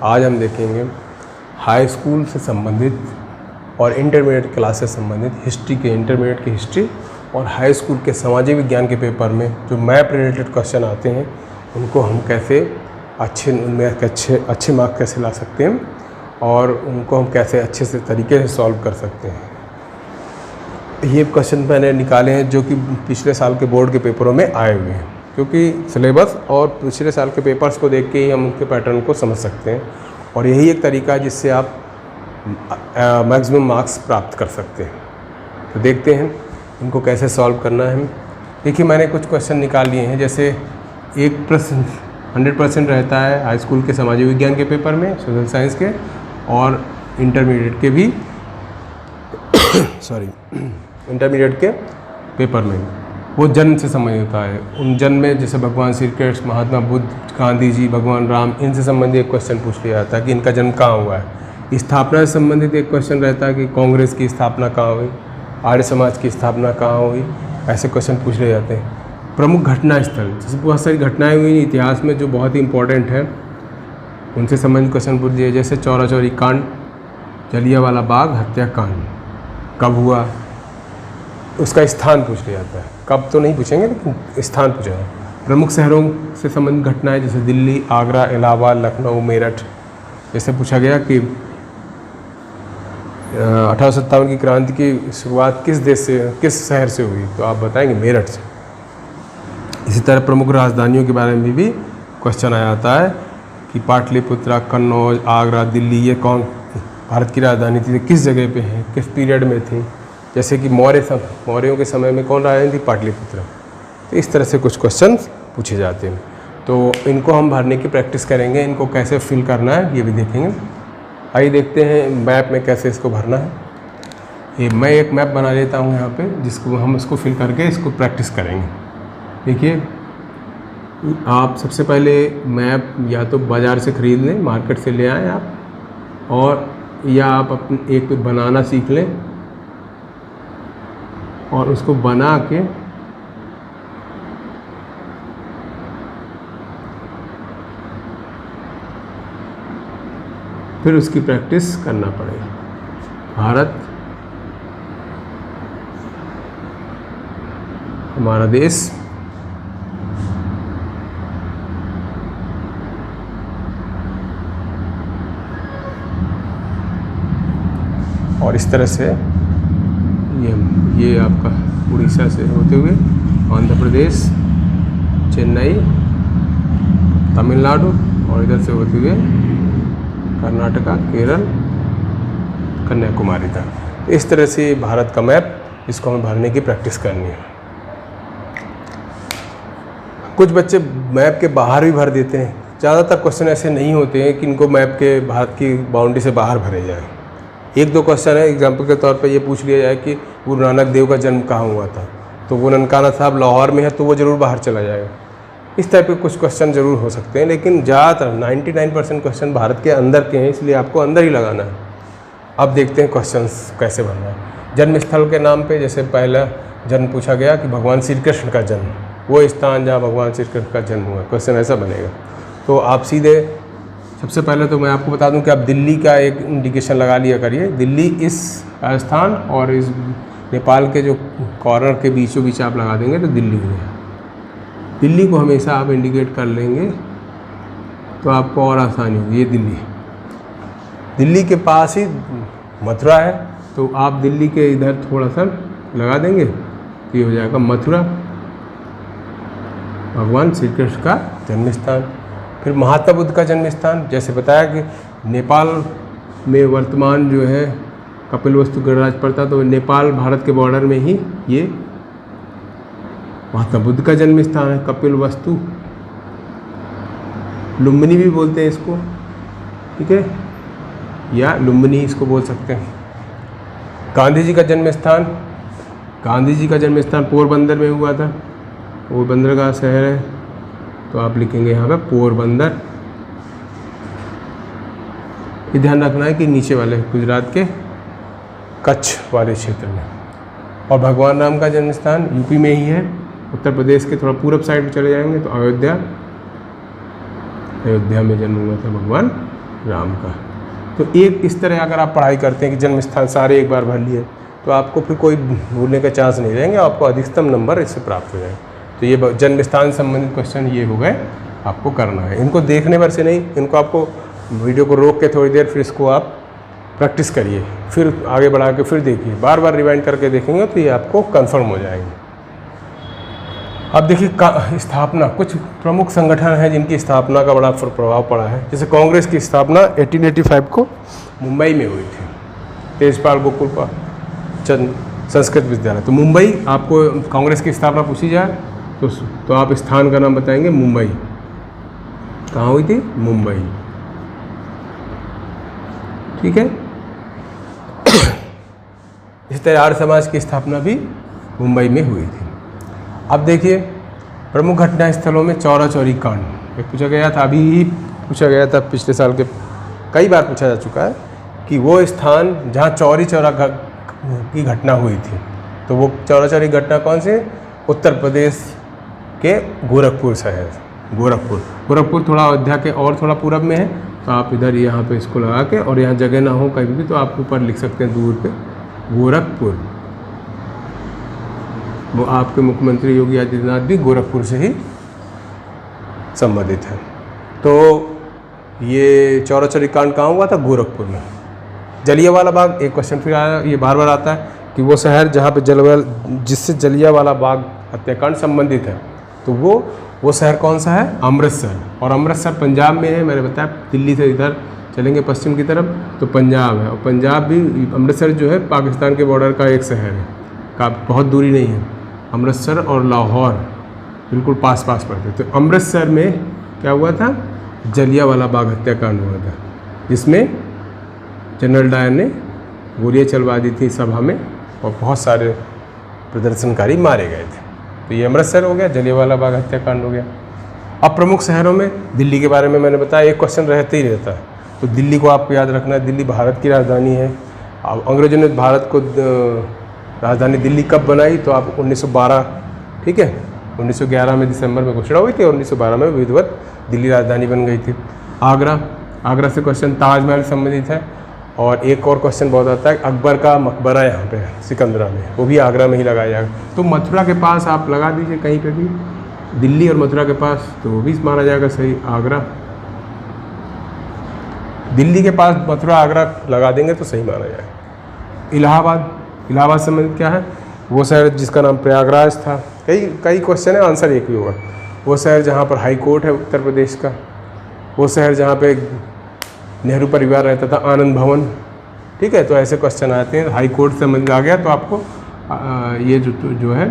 आज हम देखेंगे हाई स्कूल से संबंधित और इंटरमीडिएट क्लास से संबंधित हिस्ट्री के, इंटरमीडिएट की हिस्ट्री और हाई स्कूल के सामाजिक विज्ञान के पेपर में जो मैप रिलेटेड क्वेश्चन आते हैं उनको हम कैसे उनमें अच्छे मार्क्स कैसे ला सकते हैं और उनको हम कैसे अच्छे से तरीके से सॉल्व कर सकते हैं। ये क्वेश्चन मैंने निकाले हैं जो कि पिछले साल के बोर्ड के पेपरों में आए हुए हैं, क्योंकि सिलेबस और पिछले साल के पेपर्स को देख के ही हम उनके पैटर्न को समझ सकते हैं और यही एक तरीका है जिससे आप मैक्सिमम मार्क्स प्राप्त कर सकते हैं। तो देखते हैं इनको कैसे सॉल्व करना है। देखिए मैंने कुछ क्वेश्चन निकाल लिए हैं, जैसे एक प्रश्न 100% रहता है हाई स्कूल के सामाजिक विज्ञान के पेपर में, सोशल साइंस के और इंटरमीडिएट के भी इंटरमीडिएट के पेपर में वो जन्म से संबंधित होता है। उन जन्म में जैसे भगवान श्री कृष्ण, महात्मा बुद्ध, गांधी जी, भगवान राम, इनसे संबंधित एक क्वेश्चन पूछ लिया जाता है कि इनका जन्म कहाँ हुआ है। स्थापना से संबंधित एक क्वेश्चन रहता है कि कांग्रेस की स्थापना कहाँ हुई, आर्य समाज की स्थापना कहाँ हुई, ऐसे क्वेश्चन पूछ लिए जाते हैं। प्रमुख घटना स्थल, जैसे बहुत सारी घटनाएँ हुई इतिहास में जो बहुत ही इंपॉर्टेंट है, उनसे संबंधित क्वेश्चन पूछ दिए, जैसे चौरा चौरी कांड, जलियांवाला बाग हत्याकांड कब हुआ, उसका स्थान पूछ लिया जाता है। कब तो नहीं पूछेंगे लेकिन स्थान पूछेंगे। प्रमुख शहरों से संबंधित घटनाएं जैसे दिल्ली, आगरा, इलाहाबाद, लखनऊ, मेरठ, जैसे पूछा गया कि 1857 की क्रांति की शुरुआत किस देश से, किस शहर से हुई, तो आप बताएंगे मेरठ से। इसी तरह प्रमुख राजधानियों के बारे में भी क्वेश्चन आ जाता है कि पाटलिपुत्रा, कन्नौज, आगरा, दिल्ली, ये कौन भारत की राजधानी थी, किस जगह पे है, किस पीरियड में थी। जैसे कि मौर्यों के समय में कौन राजधानी थी, पाटलिपुत्र। तो इस तरह से कुछ क्वेश्चन पूछे जाते हैं। तो इनको हम भरने की प्रैक्टिस करेंगे, इनको कैसे फिल करना है ये भी देखेंगे। आइए देखते हैं मैप में कैसे इसको भरना है। ये मैं एक मैप बना लेता हूँ यहाँ पे, जिसको हम इसको फिल करके इसको प्रैक्टिस करेंगे। देखिए आप सबसे पहले मैप या तो बाज़ार से ख़रीद लें, मार्केट से ले आएँ आप, और या आप अपने एक बनाना सीख लें और उसको बना के फिर उसकी प्रैक्टिस करना पड़ेगा। भारत हमारा देश, और इस तरह से ये आपका उड़ीसा से होते हुए आंध्र प्रदेश, चेन्नई, तमिलनाडु और इधर से होते हुए कर्नाटका, केरल, कन्याकुमारी तक। इस तरह से भारत का मैप, इसको हमें भरने की प्रैक्टिस करनी है। कुछ बच्चे मैप के बाहर भी भर देते हैं। ज़्यादातर क्वेश्चन ऐसे नहीं होते हैं कि इनको मैप के भारत की बाउंड्री से बाहर भरे जाएँ। एक दो क्वेश्चन है, एग्जाम्पल के तौर पे ये पूछ लिया जाए कि गुरु नानक देव का जन्म कहाँ हुआ था, तो वो ननकाना साहब लाहौर में है, तो वो ज़रूर बाहर चला जाएगा। इस टाइप के कुछ क्वेश्चन ज़रूर हो सकते हैं, लेकिन ज़्यादातर 99% क्वेश्चन भारत के अंदर के हैं, इसलिए आपको अंदर ही लगाना है। अब देखते हैं क्वेश्चंस कैसे भरना है। जन्म स्थल के नाम पे जैसे पहला जन्म पूछा गया कि भगवान श्री कृष्ण का जन्म, वो स्थान जहाँ भगवान श्री कृष्ण का जन्म हुआ, क्वेश्चन ऐसा बनेगा। तो आप सीधे सबसे पहले तो मैं आपको बता दूं कि आप दिल्ली का एक इंडिकेशन लगा लिया करिए। दिल्ली इस राजस्थान और इस नेपाल के जो कॉर्नर के बीचों बीच आप लगा देंगे तो दिल्ली हो गया। दिल्ली को हमेशा आप इंडिकेट कर लेंगे तो आपको और आसानी होगी। ये दिल्ली के पास ही मथुरा है, तो आप दिल्ली के इधर थोड़ा सा लगा देंगे तो ये हो जाएगा मथुरा, भगवान श्री कृष्ण का जन्म स्थान। फिर महात्मा बुद्ध का जन्म स्थान, जैसे बताया कि नेपाल में वर्तमान जो है कपिलवस्तु गणराज्य पड़ता, तो नेपाल भारत के बॉर्डर में ही ये महात्मा बुद्ध का जन्म स्थान है। कपिलवस्तु, लुम्बिनी भी बोलते हैं इसको, ठीक है, या लुम्बिनी इसको बोल सकते हैं। गांधी जी का जन्म स्थान, गांधी जी का जन्म स्थान पोरबंदर में हुआ था, पोरबंदर का शहर है, तो आप लिखेंगे यहाँ पे पोरबंदर। ये ध्यान रखना है कि नीचे वाले गुजरात के कच्छ वाले क्षेत्र में। और भगवान राम का जन्म स्थान यूपी में ही है, उत्तर प्रदेश के थोड़ा पूरब साइड में चले जाएंगे तो अयोध्या, अयोध्या में जन्म हुआ था भगवान राम का। तो एक इस तरह अगर आप पढ़ाई करते हैं कि जन्म स्थान सारे एक बार भर लिए तो आपको फिर कोई भूलने का चांस नहीं रहेंगे, आपको अधिकतम नंबर इससे प्राप्त हो जाएंगे। तो ये जन्म स्थान संबंधित क्वेश्चन ये हो गए, आपको करना है। इनको देखने भर से नहीं, इनको आपको वीडियो को रोक के थोड़ी देर फिर इसको आप प्रैक्टिस करिए, फिर आगे बढ़ा के फिर देखिए, बार बार रिवाइंड करके देखेंगे तो ये आपको कंफर्म हो जाएंगे। अब देखिए स्थापना, कुछ प्रमुख संगठन हैं जिनकी स्थापना का बड़ा प्रभाव पड़ा है। जैसे कांग्रेस की स्थापना 1885 को मुंबई में हुई थी, तेजपाल गोकुल चंद संस्कृत विद्यालय। तो मुंबई, आपको कांग्रेस की स्थापना पूछी जाए तो आप स्थान का नाम बताएंगे मुंबई। कहाँ हुई थी? मुंबई। ठीक है। इस तरह आर्य समाज की स्थापना भी मुंबई में हुई थी। अब देखिए प्रमुख घटना स्थलों में चौरा चौरी कांड एक पूछा गया था, अभी ही पूछा गया था, पिछले साल के कई बार पूछा जा चुका है कि वो स्थान जहाँ चौरी चौरा की घटना हुई थी, तो वो चौरा चौरी घटना कौन सी? उत्तर प्रदेश के गोरखपुर शहर। गोरखपुर थोड़ा अयोध्या के और थोड़ा पूरब में है, तो आप इधर यहाँ पे इसको लगा के, और यहाँ जगह ना हो कहीं भी तो आप ऊपर लिख सकते हैं दूर पे गोरखपुर। वो आपके मुख्यमंत्री योगी आदित्यनाथ भी गोरखपुर से ही संबंधित है। तो ये चौरा चौरी कांड कहाँ हुआ था? गोरखपुर में। जलियांवाला बाग, एक क्वेश्चन फिर आया, ये बार बार आता है कि वो शहर जहाँ पे जिससे जलियांवाला बाग हत्याकांड संबंधित है, तो वो शहर कौन सा है? अमृतसर। और अमृतसर पंजाब में है, मैंने बताया दिल्ली से इधर चलेंगे पश्चिम की तरफ तो पंजाब है, और पंजाब भी, अमृतसर जो है पाकिस्तान के बॉर्डर का एक शहर है, का बहुत दूरी नहीं है। अमृतसर और लाहौर बिल्कुल पास पड़ते। तो अमृतसर में क्या हुआ था? जलियांवाला बाग हत्याकांड हुआ था, जिसमें जनरल डायर ने गोलियां चलवा दी थी सभा में और बहुत सारे प्रदर्शनकारी मारे गए थे। तो ये अमृतसर हो गया, जलियांवाला बाग हत्याकांड हो गया। अब प्रमुख शहरों में दिल्ली के बारे में मैंने बताया, एक क्वेश्चन रहते ही रहता है, तो दिल्ली को आपको याद रखना है। दिल्ली भारत की राजधानी है। अब अंग्रेजों ने भारत को राजधानी दिल्ली कब बनाई? तो आप 1912, ठीक है, 1911 में दिसंबर में घोषणा हुई थी और 1912 में विधिवत दिल्ली राजधानी बन गई थी। आगरा से क्वेश्चन ताजमहल संबंधित है। और एक और क्वेश्चन बहुत आता है, अकबर का मकबरा यहाँ पे है सिकंदरा में, वो भी आगरा में ही लगाया जाएगा। तो मथुरा के पास आप लगा दीजिए कहीं पे भी, दिल्ली और मथुरा के पास, तो वो भी माना जाएगा सही। आगरा, दिल्ली के पास मथुरा आगरा लगा देंगे तो सही माना जाएगा। इलाहाबाद संबंधित क्या है? वो शहर जिसका नाम प्रयागराज था। कई क्वेश्चन है, आंसर एक ही होगा। वो शहर जहाँ पर हाई कोर्ट है उत्तर प्रदेश का, वो शहर जहाँ पे नेहरू परिवार रहता था, आनंद भवन। ठीक है, तो ऐसे क्वेश्चन आते हैं। हाई कोर्ट से आ गया तो आपको ये जो है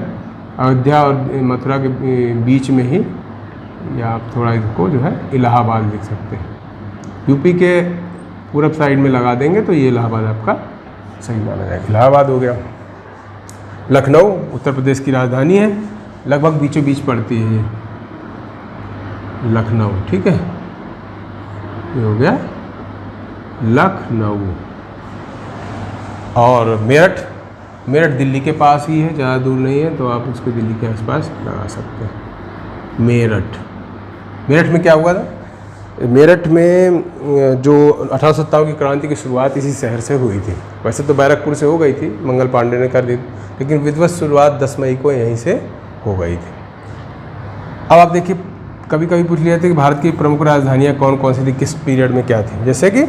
अयोध्या और मथुरा के बीच में ही, या आप थोड़ा इसको जो है इलाहाबाद लिख सकते हैं। यूपी के पूरब साइड में लगा देंगे तो ये इलाहाबाद आपका सही माना जाएगा। इलाहाबाद हो गया। लखनऊ उत्तर प्रदेश की राजधानी है, लगभग बीचों बीच पड़ती है ये लखनऊ। ठीक है, ये हो गया लखनऊ। और मेरठ दिल्ली के पास ही है, ज़्यादा दूर नहीं है, तो आप उसको दिल्ली के आसपास लगा सकते हैं। मेरठ में क्या हुआ था? मेरठ में जो 1857 की क्रांति की शुरुआत इसी शहर से हुई थी। वैसे तो बैरकपुर से हो गई थी, मंगल पांडे ने कर दी, लेकिन विधिवत शुरुआत 10 मई को यहीं से हो गई थी। अब आप देखिए, कभी कभी पूछ लिया था कि भारत की प्रमुख राजधानियाँ कौन कौन सी थी, किस पीरियड में क्या थी। जैसे कि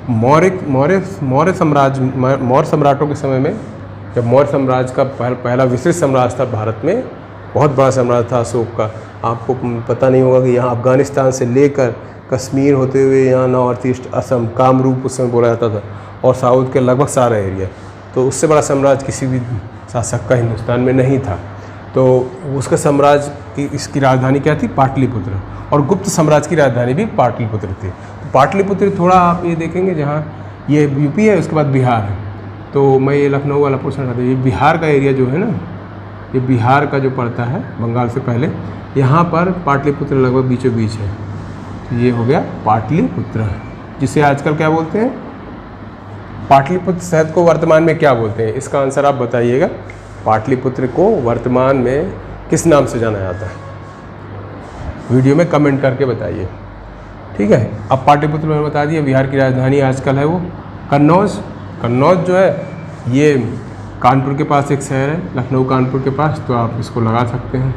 मौर्य सम्राटों के समय में, जब मौर्य साम्राज्य का पहला विस्तृत साम्राज्य था भारत में, बहुत बड़ा साम्राज्य था अशोक का। आपको पता नहीं होगा कि यहाँ अफगानिस्तान से लेकर कश्मीर होते हुए यहाँ नॉर्थ ईस्ट असम, कामरूप उस समय बोला जाता था, और साउथ के लगभग सारा एरिया। तो उससे बड़ा साम्राज्य किसी भी शासक का हिंदुस्तान में नहीं था। तो उसका साम्राज्य की इसकी राजधानी क्या थी? पाटलिपुत्र। और गुप्त साम्राज्य की राजधानी भी पाटलिपुत्र थी। तो पाटलिपुत्र थोड़ा आप ये देखेंगे, जहाँ ये यूपी है उसके बाद बिहार है, तो मैं ये लखनऊ वाला पोर्शन आता है, ये बिहार का एरिया जो है ना, ये बिहार का जो पड़ता है बंगाल से पहले, यहाँ पर पाटलिपुत्र लगभग बीचों बीच है। तो ये हो गया पाटलिपुत्र, जिसे आजकल क्या बोलते हैं? पाटलिपुत्र शहर को वर्तमान में क्या बोलते हैं? इसका आंसर आप बताइएगा। पाटलिपुत्र को वर्तमान में किस नाम से जाना जाता है? वीडियो में कमेंट करके बताइए। ठीक है। अब पाटलिपुत्र मैंने बता दिया, बिहार की राजधानी आजकल है वो कन्नौज। कन्नौज जो है ये कानपुर के पास एक शहर है, लखनऊ कानपुर के पास, तो आप इसको लगा सकते हैं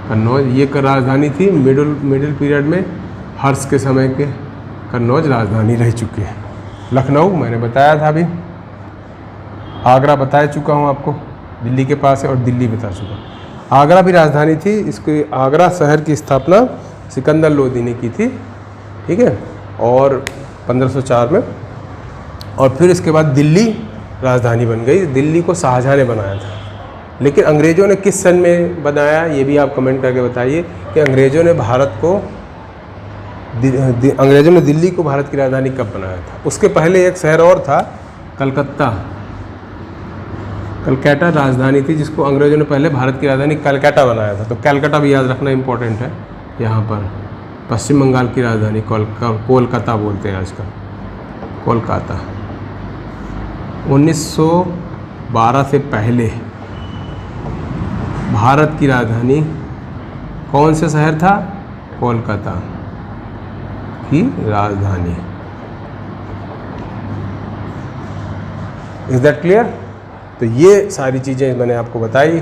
कन्नौज। ये राजधानी थी मिडिल पीरियड में, हर्ष के समय के कन्नौज राजधानी रह चुकी है। लखनऊ मैंने बताया था अभी, आगरा बता चुका हूँ आपको, दिल्ली के पास है, और दिल्ली बता चुका। आगरा भी राजधानी थी, इसकी आगरा शहर की स्थापना सिकंदर लोदी ने की थी, ठीक है, और 1504 में। और फिर इसके बाद दिल्ली राजधानी बन गई। दिल्ली को शाहजहाँ ने बनाया था, लेकिन अंग्रेज़ों ने किस सन में बनाया ये भी आप कमेंट करके बताइए कि अंग्रेज़ों ने दिल्ली को भारत की राजधानी कब बनाया था। उसके पहले एक शहर और था कलकत्ता राजधानी थी, जिसको अंग्रेज़ों ने पहले भारत की राजधानी कलकत्ता बनाया था। तो कलकत्ता भी याद रखना इम्पोर्टेंट है। यहाँ पर पश्चिम बंगाल की राजधानी कोलकाता बोलते हैं आजकल, कोलकाता। 1912 से पहले भारत की राजधानी कौन सा शहर था? कोलकाता की राजधानी। Is that clear? तो ये सारी चीज़ें मैंने आपको बताई।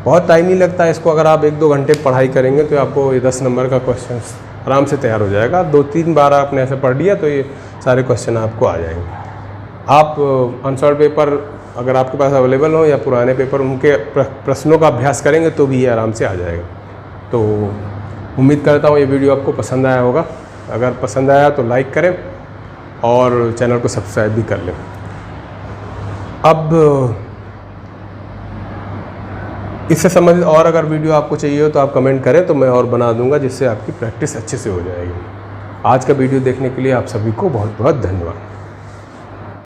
बहुत टाइम नहीं लगता है इसको, अगर आप 1-2 घंटे पढ़ाई करेंगे तो आपको ये 10 नंबर का क्वेश्चन आराम से तैयार हो जाएगा। 2-3 बार आपने ऐसे पढ़ लिया तो ये सारे क्वेश्चन आपको आ जाएंगे। आप अनसॉल्व पेपर अगर आपके पास अवेलेबल हो या पुराने पेपर, उनके प्रश्नों का अभ्यास करेंगे तो भी ये आराम से आ जाएगा। तो उम्मीद करता हूँ ये वीडियो आपको पसंद आया होगा। अगर पसंद आया तो लाइक करें और चैनल को सब्सक्राइब भी कर लें। अब इससे संबंधित और अगर वीडियो आपको चाहिए हो तो आप कमेंट करें, तो मैं और बना दूंगा, जिससे आपकी प्रैक्टिस अच्छे से हो जाएगी। आज का वीडियो देखने के लिए आप सभी को बहुत बहुत धन्यवाद।